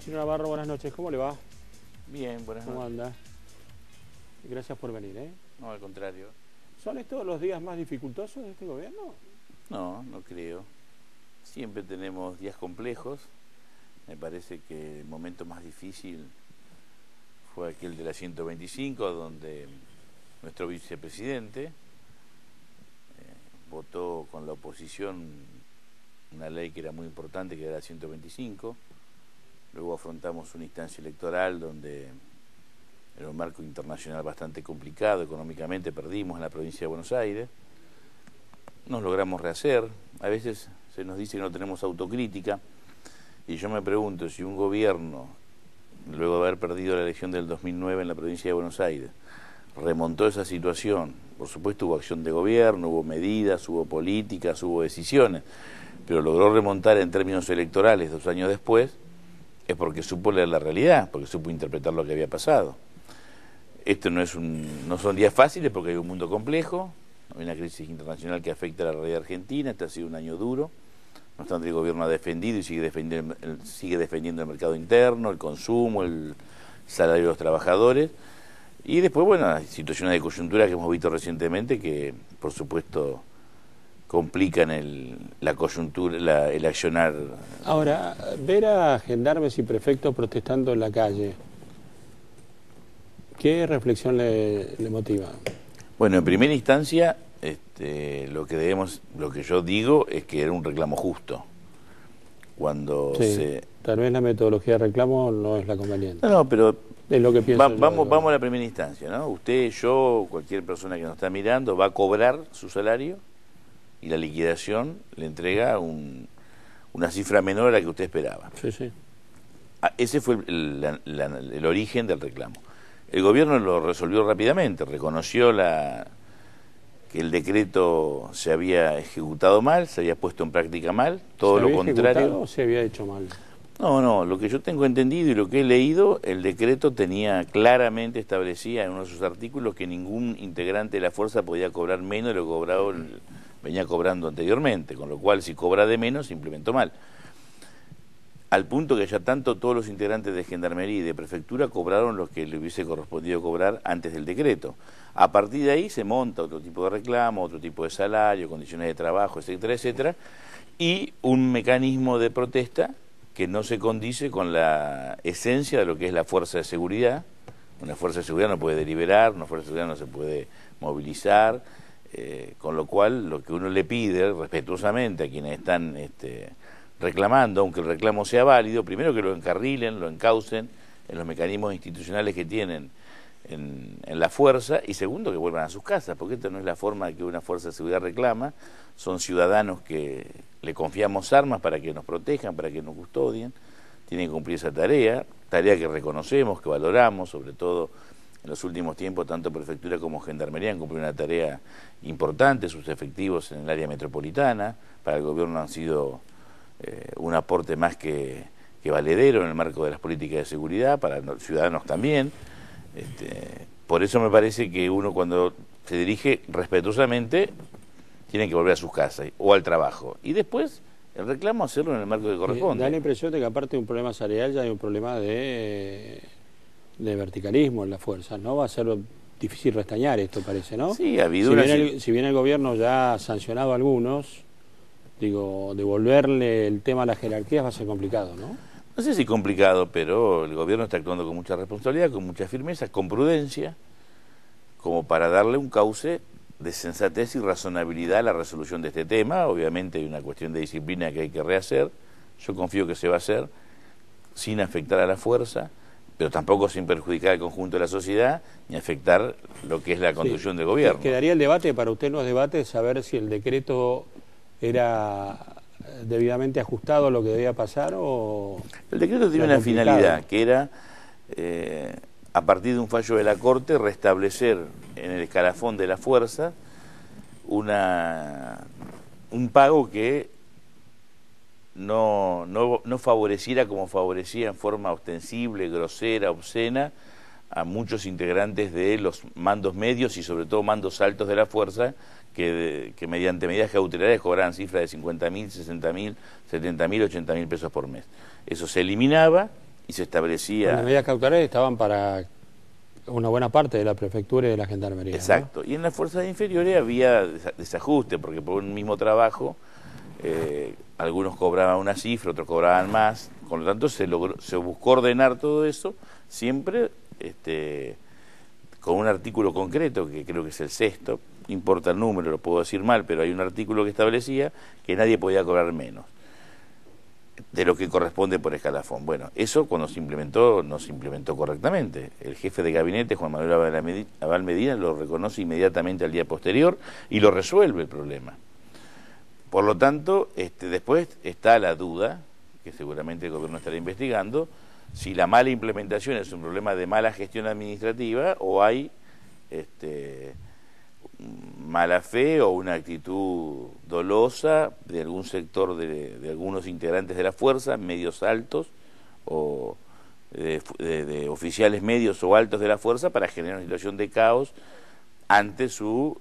Chino Navarro, buenas noches, ¿cómo le va? Bien, buenas noches. ¿Cómo anda? Gracias por venir, ¿eh? No, al contrario. ¿Son estos los días más dificultosos de este gobierno? No, no creo. Siempre tenemos días complejos. Me parece que el momento más difícil fue aquel de la 125, donde nuestro vicepresidente votó con la oposición una ley que era muy importante, que era la 125. Luego afrontamos una instancia electoral donde era un marco internacional bastante complicado, económicamente perdimos en la provincia de Buenos Aires. Nos logramos rehacer. A veces se nos dice que no tenemos autocrítica, y yo me pregunto si un gobierno, luego de haber perdido la elección del 2009 en la provincia de Buenos Aires, remontó esa situación. Por supuesto hubo acción de gobierno, hubo medidas, hubo políticas, hubo decisiones, pero logró remontar en términos electorales 2 años después, es porque supo leer la realidad, porque supo interpretar lo que había pasado. Esto no son días fáciles porque hay un mundo complejo, hay una crisis internacional que afecta a la realidad argentina. Este ha sido un año duro, no obstante el gobierno ha defendido y sigue defendiendo el mercado interno, el consumo, el salario de los trabajadores, y después, bueno, hay situaciones de coyuntura que hemos visto recientemente que, por supuesto, complican la coyuntura, el accionar. Ahora, ver a gendarmes y prefectos protestando en la calle, ¿qué reflexión le motiva? Bueno, en primera instancia, lo que yo digo es que era un reclamo justo. Cuando sí, tal vez la metodología de reclamo no es la conveniente. No, pero es lo que pienso vamos a la primera instancia, ¿no? Usted, yo, cualquier persona que nos está mirando va a cobrar su salario y la liquidación le entrega una cifra menor a la que usted esperaba. Sí, sí. Ese fue el origen del reclamo. El gobierno lo resolvió rápidamente, reconoció que el decreto se había ejecutado mal, se había puesto en práctica mal, todo lo contrario. ¿Se había ejecutado o se había hecho mal? No, lo que yo tengo entendido y lo que he leído, el decreto tenía claramente establecida en uno de sus artículos que ningún integrante de la fuerza podía cobrar menos de lo que venía cobrando anteriormente, con lo cual si cobra de menos se implementó mal. Al punto que ya tanto todos los integrantes de Gendarmería y de Prefectura cobraron lo que le hubiese correspondido cobrar antes del decreto. A partir de ahí se monta otro tipo de reclamo, otro tipo de salario, condiciones de trabajo, etcétera, etcétera, y un mecanismo de protesta que no se condice con la esencia de lo que es la fuerza de seguridad. Una fuerza de seguridad no puede deliberar, una fuerza de seguridad no se puede movilizar, con lo cual lo que uno le pide respetuosamente a quienes están reclamando, aunque el reclamo sea válido, primero que lo encarrilen, lo encaucen en los mecanismos institucionales que tienen en la fuerza, y segundo que vuelvan a sus casas, porque esta no es la forma de que una fuerza de seguridad reclama. Son ciudadanos que le confiamos armas para que nos protejan, para que nos custodien, tienen que cumplir esa tarea que reconocemos, que valoramos, sobre todo en los últimos tiempos tanto Prefectura como Gendarmería han cumplido una tarea importante. Sus efectivos en el área metropolitana para el gobierno han sido un aporte más que valedero en el marco de las políticas de seguridad, para los ciudadanos también. Por eso me parece que uno, cuando se dirige respetuosamente, tiene que volver a sus casas o al trabajo, y después el reclamo hacerlo en el marco que corresponde. Da la impresión de que aparte de un problema salarial ya hay un problema de verticalismo en la fuerza, ¿no? Va a ser difícil restañar esto, parece, ¿no? Sí, ha habido si bien el gobierno ya ha sancionado a algunos, digo, devolverle el tema a las jerarquías va a ser complicado, ¿no? No sé si complicado, pero el gobierno está actuando con mucha responsabilidad, con mucha firmeza, con prudencia, como para darle un cauce de sensatez y razonabilidad a la resolución de este tema. Obviamente hay una cuestión de disciplina que hay que rehacer. Yo confío que se va a hacer sin afectar a la fuerza, pero tampoco sin perjudicar al conjunto de la sociedad ni afectar lo que es la conducción del gobierno. ¿Quedaría el debate para usted en los debates saber si el decreto era debidamente ajustado a lo que debía pasar o...? El decreto tiene una finalidad, que era, a partir de un fallo de la Corte, restablecer en el escalafón de la fuerza un pago que no favoreciera como favorecía en forma ostensible, grosera, obscena a muchos integrantes de los mandos medios y sobre todo mandos altos de la fuerza, que mediante medidas cautelarias cobraban cifras de 50.000, 60.000, 70.000, 80.000 pesos por mes. Eso se eliminaba y se establecía... Las medidas cautelares estaban para una buena parte de la prefectura y de la gendarmería. Exacto, ¿no? Y en las fuerzas inferiores había desajuste, porque por un mismo trabajo algunos cobraban una cifra, otros cobraban más, con lo tanto se buscó ordenar todo eso, siempre con un artículo concreto, que creo que es el 6º, no importa el número, lo puedo decir mal, pero hay un artículo que establecía que nadie podía cobrar menos de lo que corresponde por escalafón. Bueno, eso cuando se implementó, no se implementó correctamente. El jefe de gabinete, Juan Manuel Abal Medina, lo reconoce inmediatamente al día posterior y lo resuelve el problema. Por lo tanto, después está la duda, que seguramente el gobierno estará investigando, si la mala implementación es un problema de mala gestión administrativa o hay mala fe o una actitud dolosa de algún sector de algunos integrantes de la fuerza, medios altos o de oficiales medios o altos de la fuerza, para generar una situación de caos ante su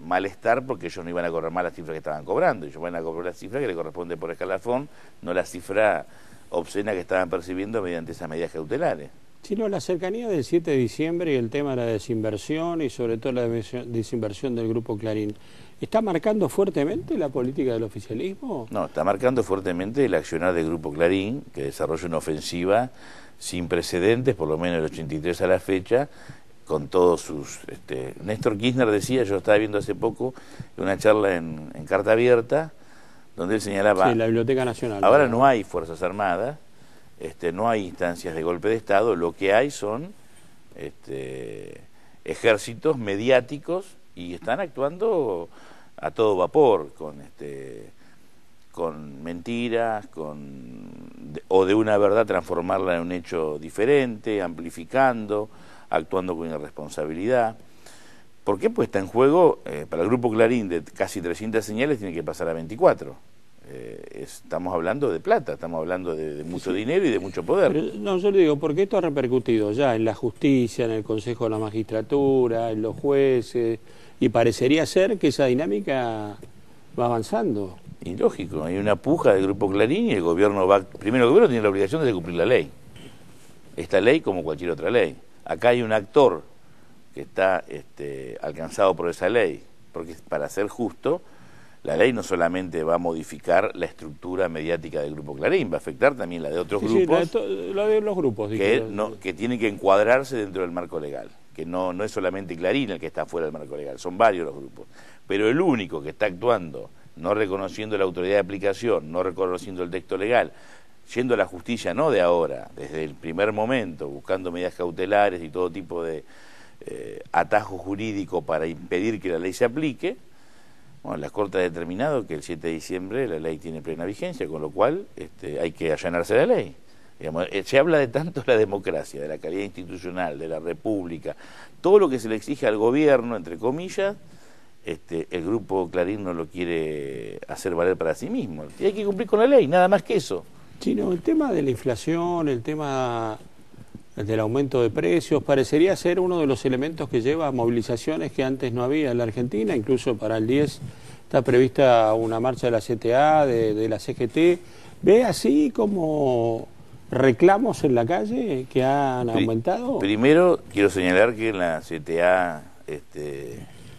malestar, porque ellos no iban a cobrar más las cifras que estaban cobrando, ellos van a cobrar la cifra que le corresponde por escalafón, no la cifra obscena que estaban percibiendo mediante esas medidas cautelares. Sino la cercanía del 7 de diciembre y el tema de la desinversión y sobre todo la desinversión del Grupo Clarín, ¿está marcando fuertemente la política del oficialismo? No, está marcando fuertemente el accionar del Grupo Clarín, que desarrolla una ofensiva sin precedentes, por lo menos del 83 a la fecha, con todos sus... Néstor Kirchner decía, yo estaba viendo hace poco una charla en Carta Abierta, donde él señalaba... Sí, la Biblioteca Nacional. Ahora no hay Fuerzas Armadas, no hay instancias de golpe de Estado, lo que hay son ejércitos mediáticos y están actuando a todo vapor, con mentiras, o de una verdad transformarla en un hecho diferente, amplificando, actuando con irresponsabilidad. ¿Por qué? Pues está en juego, para el Grupo Clarín, de casi 300 señales, tiene que pasar a 24. Estamos hablando de plata, estamos hablando de mucho dinero y de mucho poder. Pero, no, yo le digo, porque esto ha repercutido ya en la justicia, en el Consejo de la Magistratura, en los jueces, y parecería ser que esa dinámica va avanzando. Y lógico, hay una puja del Grupo Clarín y el gobierno va... Primero, el gobierno tiene la obligación de cumplir la ley. Esta ley como cualquier otra ley. Acá hay un actor que está alcanzado por esa ley, porque para ser justo, la ley no solamente va a modificar la estructura mediática del Grupo Clarín, va a afectar también la de otros grupos, la de los grupos, que tienen que encuadrarse dentro del marco legal, que no es solamente Clarín el que está fuera del marco legal, son varios los grupos, pero el único que está actuando, no reconociendo la autoridad de aplicación, no reconociendo el texto legal, yendo a la justicia no de ahora, desde el primer momento, buscando medidas cautelares y todo tipo de atajo jurídico para impedir que la ley se aplique. Bueno, la Corte ha determinado que el 7 de diciembre la ley tiene plena vigencia, con lo cual hay que allanarse la ley. Digamos, se habla de tanto la democracia, de la calidad institucional, de la república, todo lo que se le exige al gobierno, entre comillas, el Grupo Clarín no lo quiere hacer valer para sí mismo. Y hay que cumplir con la ley, nada más que eso. Sí, no, el tema de la inflación, el tema del aumento de precios, parecería ser uno de los elementos que lleva a movilizaciones que antes no había en la Argentina. Incluso para el 10 está prevista una marcha de la CTA, de la CGT. ¿Ve así como reclamos en la calle que han aumentado? Primero, quiero señalar que en la CTA...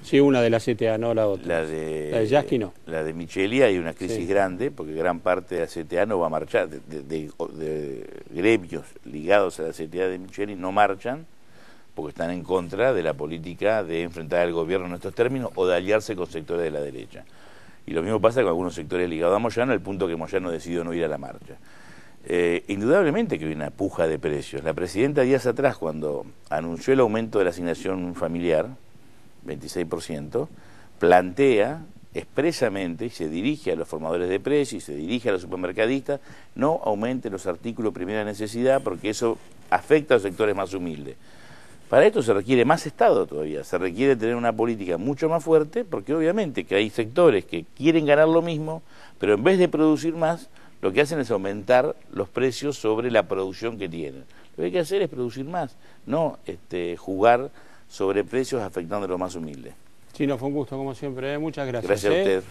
Sí, una de la CTA, no la otra. La de Yasky no. La de Micheli hay una crisis grande, porque gran parte de la CTA no va a marchar, de gremios ligados a la CTA de Micheli no marchan, porque están en contra de la política de enfrentar al gobierno en estos términos o de aliarse con sectores de la derecha. Y lo mismo pasa con algunos sectores ligados a Moyano, al punto que Moyano decidió no ir a la marcha. Indudablemente que hay una puja de precios. La presidenta días atrás, cuando anunció el aumento de la asignación familiar, 26%, plantea expresamente y se dirige a los formadores de precios y se dirige a los supermercadistas: no aumenten los artículos de primera necesidad porque eso afecta a los sectores más humildes. Para esto se requiere más Estado todavía, se requiere tener una política mucho más fuerte, porque obviamente que hay sectores que quieren ganar lo mismo, pero en vez de producir más, lo que hacen es aumentar los precios sobre la producción que tienen. Lo que hay que hacer es producir más, no jugar sobre precios afectando a los más humildes. Chino, fue un gusto como siempre, muchas gracias. Gracias a usted.